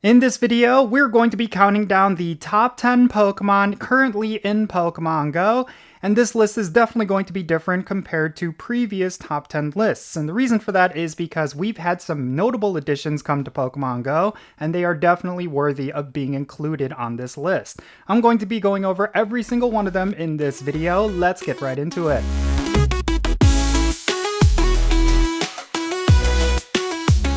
In this video, we're going to be counting down the top 10 Pokemon currently in Pokemon Go, and this list is definitely going to be different compared to previous top 10 lists. And the reason for that is because we've had some notable additions come to Pokemon Go, and they are definitely worthy of being included on this list. I'm going to be going over every single one of them in this video. Let's get right into it.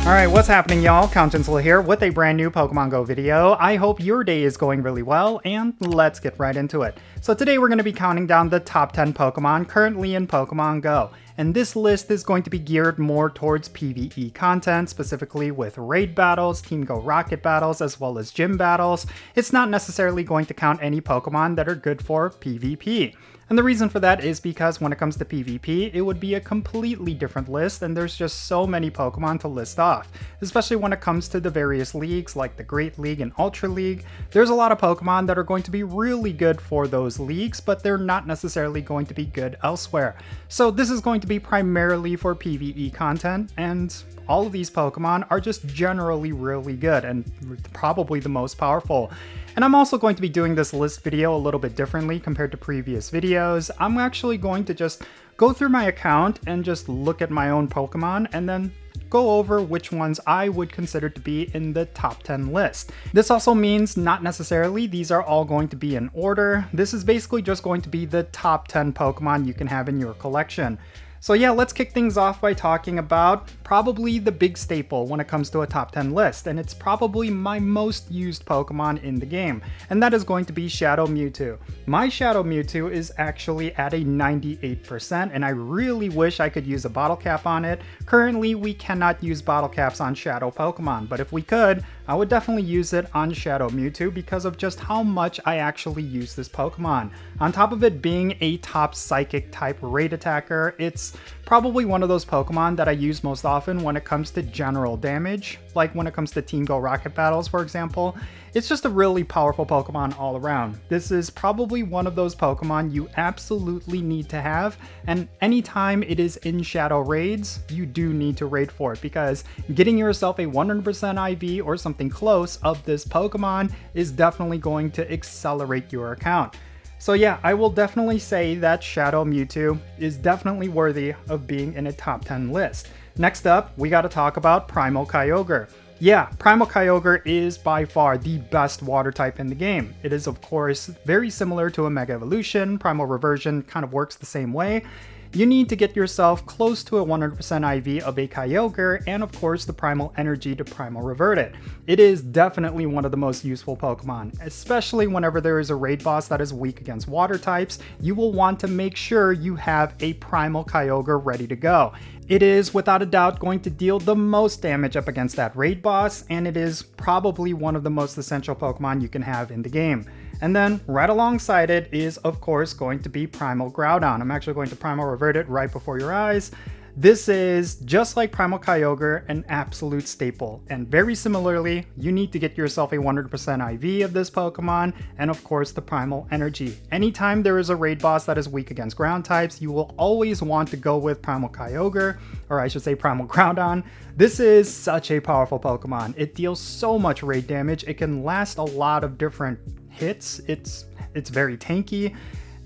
Alright, what's happening y'all? Jinsula here with a brand new Pokemon Go video. I hope your day is going really well, and let's get right into it. So today we're going to be counting down the top 10 Pokemon currently in Pokemon Go. And this list is going to be geared more towards PvE content, specifically with raid battles, Team Go Rocket battles, as well as gym battles. It's not necessarily going to count any Pokemon that are good for PvP. And the reason for that is because when it comes to PvP, it would be a completely different list, and there's just so many Pokemon to list off. Especially when it comes to the various leagues like the Great League and Ultra League, there's a lot of Pokemon that are going to be really good for those leagues, but they're not necessarily going to be good elsewhere. So this is going to be primarily for PvE content, and all of these Pokemon are just generally really good and probably the most powerful. And I'm also going to be doing this list video a little bit differently compared to previous videos. I'm actually going to just go through my account and just look at my own Pokemon and then go over which ones I would consider to be in the top 10 list. This also means not necessarily these are all going to be in order. This is basically just going to be the top 10 Pokemon you can have in your collection. So yeah, let's kick things off by talking about probably the big staple when it comes to a top 10 list, and it's probably my most used Pokemon in the game, and that is going to be Shadow Mewtwo. My Shadow Mewtwo is actually at a 98%, and I really wish I could use a bottle cap on it. Currently, we cannot use bottle caps on Shadow Pokemon, but if we could, I would definitely use it on Shadow Mewtwo because of just how much I actually use this Pokemon. On top of it being a top Psychic type raid attacker, it's probably one of those Pokemon that I use most often when it comes to general damage, like when it comes to Team Go Rocket battles, for example. It's just a really powerful Pokemon all around. This is probably one of those Pokemon you absolutely need to have, and anytime it is in Shadow raids, you do need to raid for it, because getting yourself a 100% IV or something close of this Pokemon is definitely going to accelerate your account. So yeah, I will definitely say that Shadow Mewtwo is definitely worthy of being in a top 10 list. Next up, we gotta talk about Primal Kyogre. Yeah, Primal Kyogre is by far the best water type in the game. It is of course very similar to a Mega Evolution. Primal Reversion kind of works the same way. You need to get yourself close to a 100% IV of a Kyogre, and of course the Primal Energy to Primal Revert it. It is definitely one of the most useful Pokemon, especially whenever there is a raid boss that is weak against water types. You will want to make sure you have a Primal Kyogre ready to go. It is without a doubt going to deal the most damage up against that raid boss, and it is probably one of the most essential Pokemon you can have in the game. And then right alongside it is of course going to be Primal Groudon. I'm actually going to Primal Revert it right before your eyes. This is, just like Primal Kyogre, an absolute staple, and very similarly, you need to get yourself a 100% IV of this Pokemon, and of course the Primal Energy. Anytime there is a raid boss that is weak against ground types, you will always want to go with Primal Kyogre, or I should say Primal Groudon. This is such a powerful Pokemon. It deals so much raid damage, it can last a lot of different hits, it's very tanky,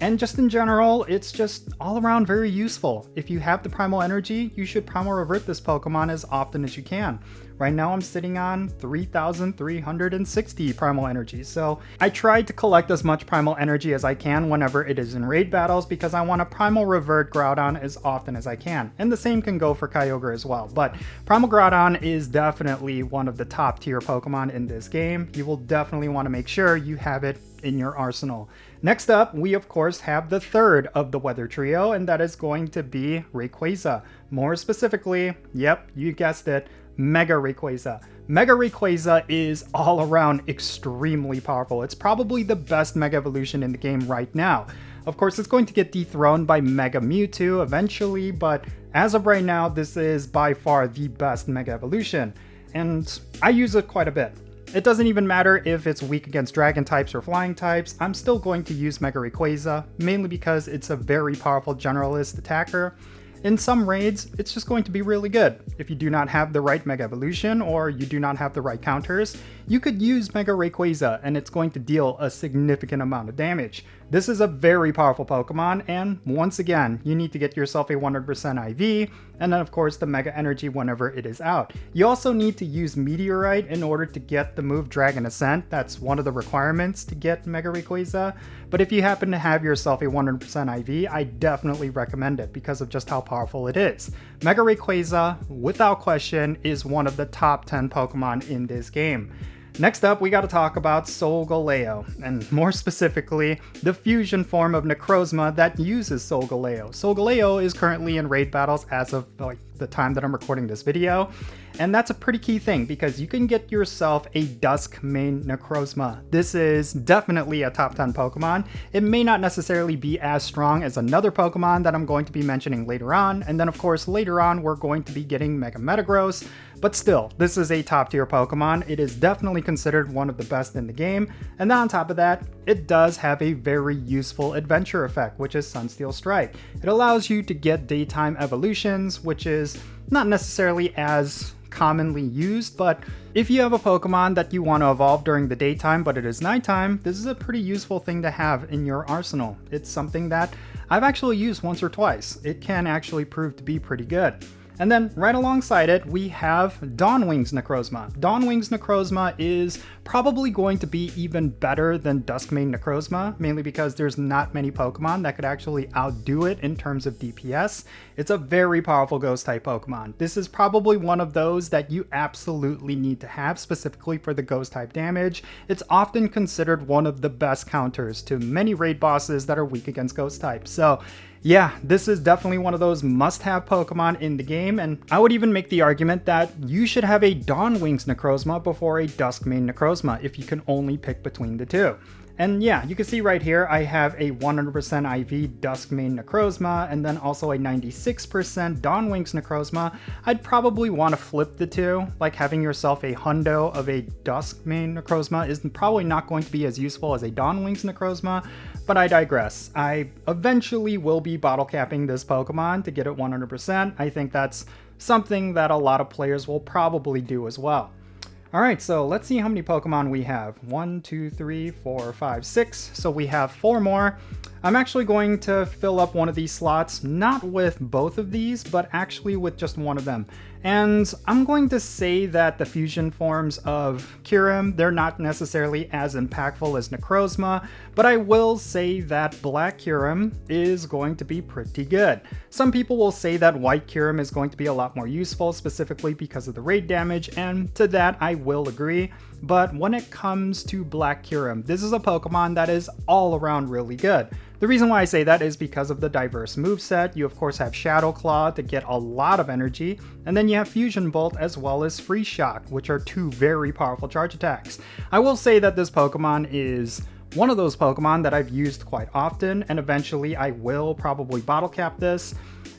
and just in general, it's just all around very useful. If you have the Primal Energy, you should Primal Revert this Pokemon as often as you can. Right now I'm sitting on 3,360 Primal Energy, so I tried to collect as much Primal Energy as I can whenever it is in raid battles because I want to Primal Revert Groudon as often as I can. And the same can go for Kyogre as well, but Primal Groudon is definitely one of the top tier Pokemon in this game. You will definitely want to make sure you have it in your arsenal. Next up, we of course have the third of the weather trio, and that is going to be Rayquaza. More specifically, yep, you guessed it, Mega Rayquaza. Mega Rayquaza is all around extremely powerful. It's probably the best Mega Evolution in the game right now. Of course, it's going to get dethroned by Mega Mewtwo eventually, but as of right now, this is by far the best Mega Evolution, and I use it quite a bit. It doesn't even matter if it's weak against dragon types or flying types, I'm still going to use Mega Rayquaza, mainly because it's a very powerful generalist attacker. In some raids, it's just going to be really good. If you do not have the right Mega Evolution or you do not have the right counters, you could use Mega Rayquaza and it's going to deal a significant amount of damage. This is a very powerful Pokemon, and once again, you need to get yourself a 100% IV, and then of course the Mega Energy whenever it is out. You also need to use Meteorite in order to get the move Dragon Ascent. That's one of the requirements to get Mega Rayquaza, but if you happen to have yourself a 100% IV, I definitely recommend it because of just how powerful it is. Mega Rayquaza, without question, is one of the top 10 Pokemon in this game. Next up, we got to talk about Solgaleo, and more specifically, the fusion form of Necrozma that uses Solgaleo. Solgaleo is currently in raid battles as of the time that I'm recording this video, and that's a pretty key thing because you can get yourself a Dusk main Necrozma. This is definitely a top 10 Pokemon. It may not necessarily be as strong as another Pokemon that I'm going to be mentioning later on, and then of course later on we're going to be getting Mega Metagross, but still, this is a top tier Pokemon. It is definitely considered one of the best in the game, and then on top of that, it does have a very useful adventure effect, which is Sunsteel Strike. It allows you to get daytime evolutions, which is not necessarily as commonly used, but if you have a Pokemon that you want to evolve during the daytime but it is nighttime, this is a pretty useful thing to have in your arsenal. It's something that I've actually used once or twice. It can actually prove to be pretty good. And then right alongside it, we have Dawnwing's Necrozma. Dawnwing's Necrozma is probably going to be even better than Duskmane Necrozma, mainly because there's not many Pokemon that could actually outdo it in terms of DPS. It's a very powerful Ghost-type Pokemon. This is probably one of those that you absolutely need to have specifically for the Ghost-type damage. It's often considered one of the best counters to many raid bosses that are weak against Ghost-type. So yeah, this is definitely one of those must-have Pokemon in the game, and I would even make the argument that you should have a Dawnwing's Necrozma before a Duskmane Necrozma if you can only pick between the two. And yeah, you can see right here, I have a 100% IV Duskmane Necrozma, and then also a 96% Dawnwing's Necrozma. I'd probably want to flip the two, like having yourself a hundo of a Duskmane Necrozma is probably not going to be as useful as a Dawnwing's Necrozma, but I digress. I eventually will be bottle capping this Pokemon to get it 100%. I think that's something that a lot of players will probably do as well. Alright, so let's see how many Pokemon we have. 1, 2, 3, 4, 5, 6. So we have 4 more. I'm actually going to fill up one of these slots, not with both of these, but actually with just one of them. And I'm going to say that the fusion forms of Kyurem, they're not necessarily as impactful as Necrozma, but I will say that Black Kyurem is going to be pretty good. Some people will say that White Kyurem is going to be a lot more useful, specifically because of the raid damage, and to that I will agree. But when it comes to Black Kyurem, this is a Pokemon that is all around really good. The reason why I say that is because of the diverse moveset. You of course have Shadow Claw to get a lot of energy, and then you have Fusion Bolt as well as Freeze Shock, which are two very powerful charge attacks. I will say that this Pokemon is one of those Pokemon that I've used quite often, and eventually I will probably bottle cap this.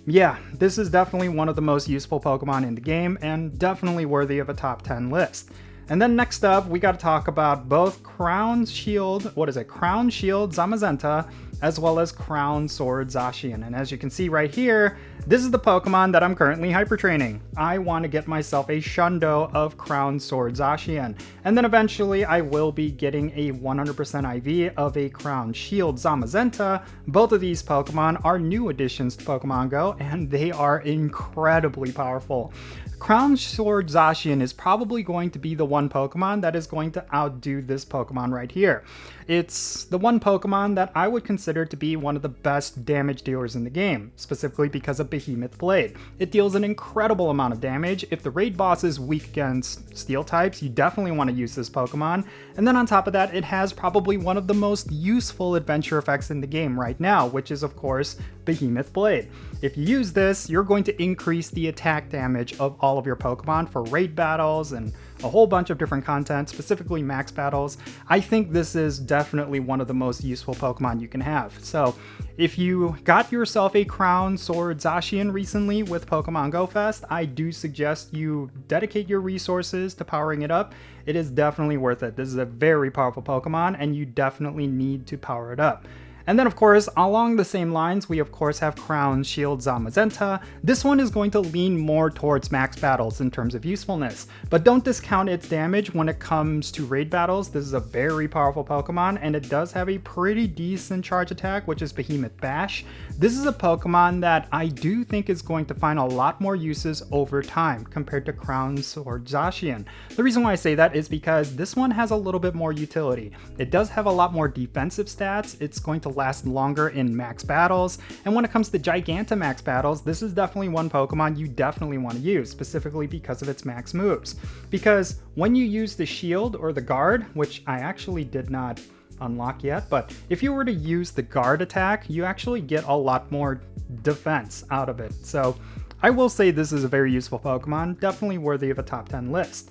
Yeah, this is definitely one of the most useful Pokemon in the game, and definitely worthy of a top 10 list. And then next up, we got to talk about both Crown Shield Zamazenta, as well as Crown Sword Zacian. And as you can see right here, this is the Pokemon that I'm currently hyper training. I want to get myself a Shundo of Crown Sword Zacian. And then eventually I will be getting a 100% IV of a Crown Shield Zamazenta. Both of these Pokemon are new additions to Pokemon GO, and they are incredibly powerful. Crown Sword Zacian is probably going to be the one Pokemon that is going to outdo this Pokemon right here. It's the one Pokemon that I would consider to be one of the best damage dealers in the game, specifically because of Behemoth Blade. It deals an incredible amount of damage. If the raid boss is weak against steel types, you definitely want to use this Pokemon. And then on top of that, it has probably one of the most useful adventure effects in the game right now, which is of course Behemoth Blade. If you use this, you're going to increase the attack damage of all of your Pokemon for raid battles and a whole bunch of different content, specifically max battles. I think this is definitely one of the most useful Pokemon you can have. So if you got yourself a Crown Sword Zacian recently with Pokemon Go Fest, I do suggest you dedicate your resources to powering it up. It is definitely worth it. This is a very powerful Pokemon and you definitely need to power it up. And then of course, along the same lines, we of course have Crown, Shield, Zamazenta. This one is going to lean more towards max battles in terms of usefulness, but don't discount its damage when it comes to raid battles. This is a very powerful Pokemon, and it does have a pretty decent charge attack, which is Behemoth Bash. This is a Pokemon that I do think is going to find a lot more uses over time compared to Crown's or Zacian. The reason why I say that is because this one has a little bit more utility. It does have a lot more defensive stats. It's going to last longer in max battles, and when it comes to Gigantamax battles, this is definitely one Pokemon you definitely want to use, specifically because of its max moves. Because when you use the Shield or the Guard, which I actually did not unlock yet, but if you were to use the Guard attack, you actually get a lot more defense out of it. So I will say this is a very useful Pokemon, definitely worthy of a top 10 list.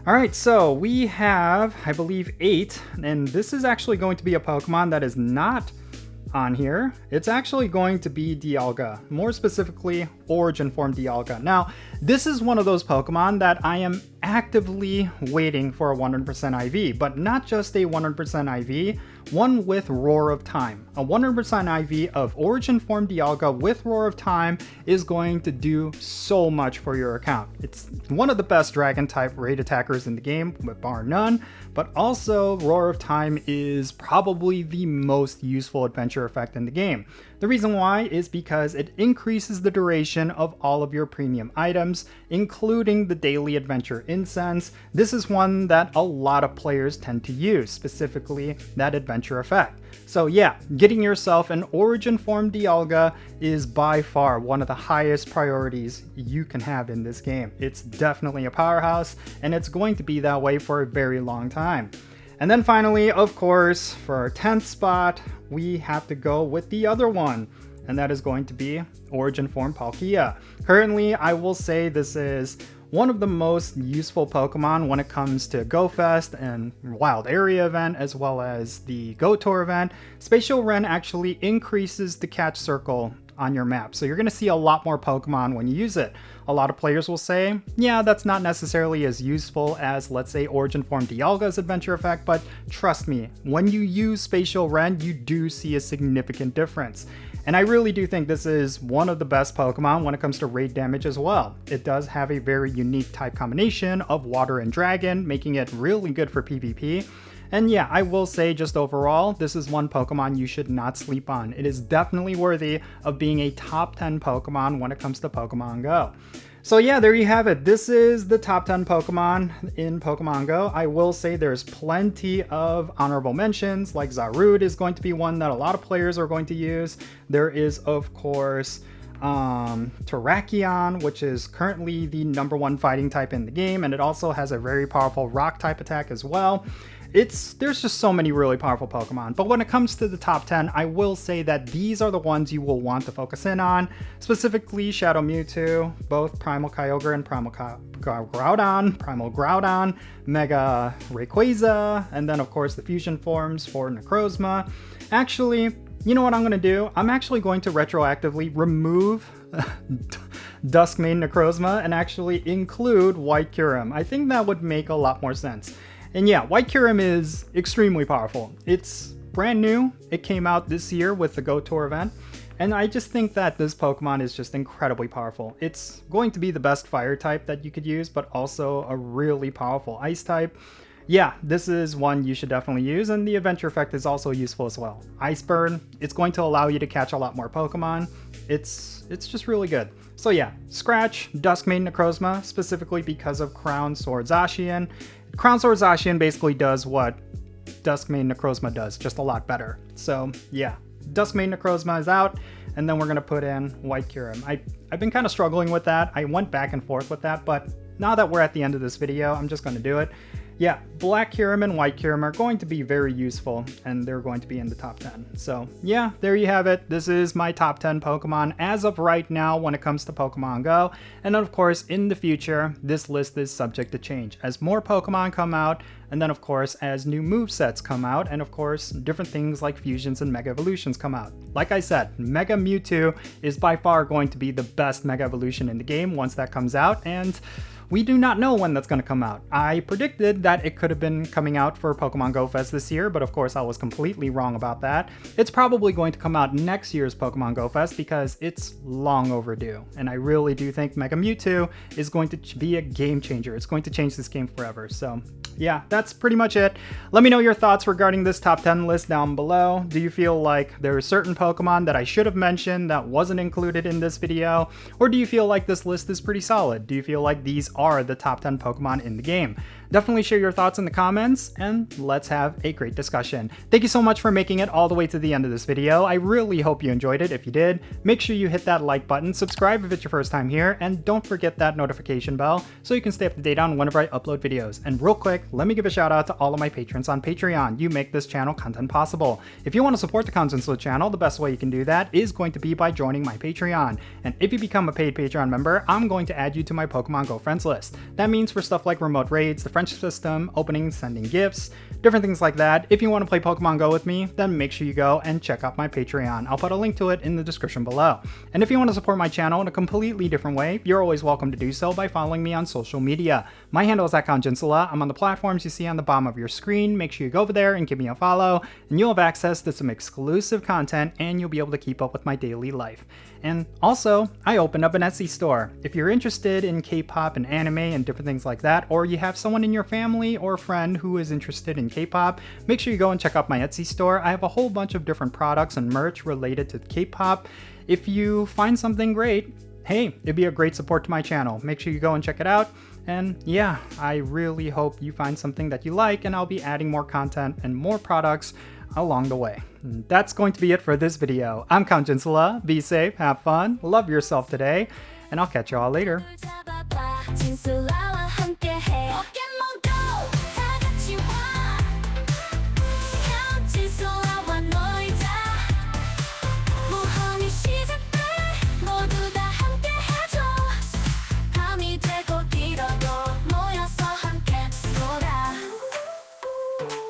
Alright, so we have, I believe, 8, and this is actually going to be a Pokemon that is not on here. It's actually going to be Dialga, more specifically Origin Form Dialga. Now, this is one of those Pokemon that I am actively waiting for a 100% IV, but not just a 100% IV, one with Roar of Time. A 100% IV of Origin Form Dialga with Roar of Time is going to do so much for your account. It's one of the best Dragon type raid attackers in the game, bar none, but also Roar of Time is probably the most useful adventure effect in the game. The reason why is because it increases the duration of all of your premium items, including the daily adventure incense. This is one that a lot of players tend to use, specifically that adventure effect. So yeah, getting yourself an Origin Form Dialga is by far one of the highest priorities you can have in this game. It's definitely a powerhouse, and it's going to be that way for a very long time. And then finally, of course, for our 10th spot, we have to go with the other one, and that is going to be Origin Form Palkia. Currently, I will say this is one of the most useful Pokemon when it comes to Go Fest and Wild Area event, as well as the Go Tour event. Spatial Ren actually increases the catch circle on your map, so you're going to see a lot more Pokemon when you use it. A lot of players will say, yeah, that's not necessarily as useful as, let's say, Origin Form Dialga's adventure effect, but trust me, when you use Spatial Ren, you do see a significant difference. And I really do think this is one of the best Pokemon when it comes to raid damage as well. It does have a very unique type combination of Water and Dragon, making it really good for PvP. And yeah, I will say just overall, this is one Pokemon you should not sleep on. It is definitely worthy of being a top 10 Pokemon when it comes to Pokemon Go. So yeah, there you have it. This is the top 10 Pokemon in Pokemon Go. I will say there's plenty of honorable mentions, like Zarude is going to be one that a lot of players are going to use. There is, of course, Terrakion, which is currently the #1 fighting type in the game, and it also has a very powerful rock type attack as well. There's just so many really powerful Pokemon, but when it comes to the top 10, I will say that these are the ones you will want to focus in on, specifically Shadow Mewtwo, both Primal Kyogre and Primal Groudon, Mega Rayquaza, and then of course the fusion forms for Necrozma. Actually, you know what I'm going to do? I'm actually going to retroactively remove Dusk main Necrozma and actually include White Kyurem. I think that would make a lot more sense. And yeah, White Kyurem is extremely powerful. It's brand new. It came out this year with the Go Tour event. And I just think that this Pokemon is just incredibly powerful. It's going to be the best fire type that you could use, but also a really powerful ice type. Yeah, this is one you should definitely use, and the adventure effect is also useful as well. Ice Burn, it's going to allow you to catch a lot more Pokemon. It's just really good. So yeah, scratch Dusk main Necrozma, specifically because of Crown Sword Zacian. Crown Sword Zacian basically does what Dusk main Necrozma does, just a lot better. So yeah, Dusk main Necrozma is out, and then we're going to put in White Kyurem. I've been kind of struggling with that. I went back and forth with that, but now that we're at the end of this video, I'm just going to do it. Yeah, Black Kyurem and White Kyurem are going to be very useful, and they're going to be in the top 10. So yeah, there you have it. This is my top 10 Pokemon as of right now when it comes to Pokemon Go. And of course, in the future, this list is subject to change as more Pokemon come out, and then of course, as new movesets come out, and of course, different things like fusions and Mega Evolutions come out. Like I said, Mega Mewtwo is by far going to be the best Mega Evolution in the game once that comes out, and we do not know when that's going to come out. I predicted that it could have been coming out for Pokemon Go Fest this year, but of course I was completely wrong about that. It's probably going to come out next year's Pokemon Go Fest because it's long overdue. And I really do think Mega Mewtwo is going to be a game changer. It's going to change this game forever. So yeah, that's pretty much it. Let me know your thoughts regarding this top 10 list down below. Do you feel like there are certain Pokemon that I should have mentioned that wasn't included in this video? Or do you feel like this list is pretty solid? Do you feel like these are the top 10 Pokemon in the game? Definitely share your thoughts in the comments, and let's have a great discussion. Thank you so much for making it all the way to the end of this video. I really hope you enjoyed it. If you did, make sure you hit that like button, subscribe if it's your first time here, and don't forget that notification bell so you can stay up to date on whenever I upload videos. And real quick, let me give a shout out to all of my patrons on Patreon. You make this channel content possible. If you want to support the Jinsula channel, the best way you can do that is going to be by joining my Patreon. And if you become a paid Patreon member, I'm going to add you to my Pokemon Go friends list. That means for stuff like remote raids, the friendship system, opening, sending gifts, different things like that. If you want to play Pokemon Go with me, then make sure you go and check out my Patreon. I'll put a link to it in the description below. And if you want to support my channel in a completely different way, you're always welcome to do so by following me on social media. My handle is @Jinsula. I'm on the platforms you see on the bottom of your screen. Make sure you go over there and give me a follow, and you'll have access to some exclusive content, and you'll be able to keep up with my daily life. And also, I opened up an Etsy store. If you're interested in K-pop and anime and different things like that, or you have someone in your family or friend who is interested in K-pop, make sure you go and check out my Etsy store. I have a whole bunch of different products and merch related to K-pop. If you find something great, hey, it'd be a great support to my channel. Make sure you go and check it out. And yeah, I really hope you find something that you like, and I'll be adding more content and more products along the way. And that's going to be it for this video. I'm Jinsula. Be safe, have fun, love yourself today, and I'll catch you all later.